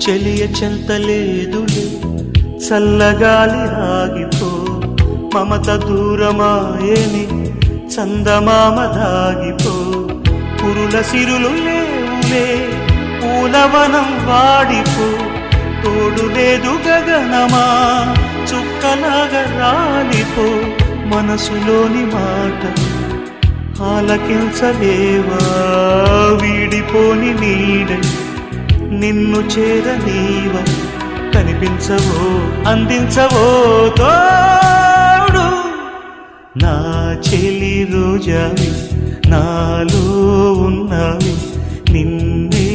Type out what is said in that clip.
చెలియ చెంతలేదులే చల్లగాలి ఆగిపో మమత దూరమాయని చందమామ దాగిపో పురుల సిరులు లేవులే పూలవనం వాడిపో తోడు లేదు గగనమా చుక్కలాగా రాలిపో మనసులోని మాట ఆలకించలేవా వీడిపోని నీడ నిన్ను చేరనీవా కనిపించవో అందించవో తోడు నా చెలి రోజావి నాలో ఉన్నవి నిన్నే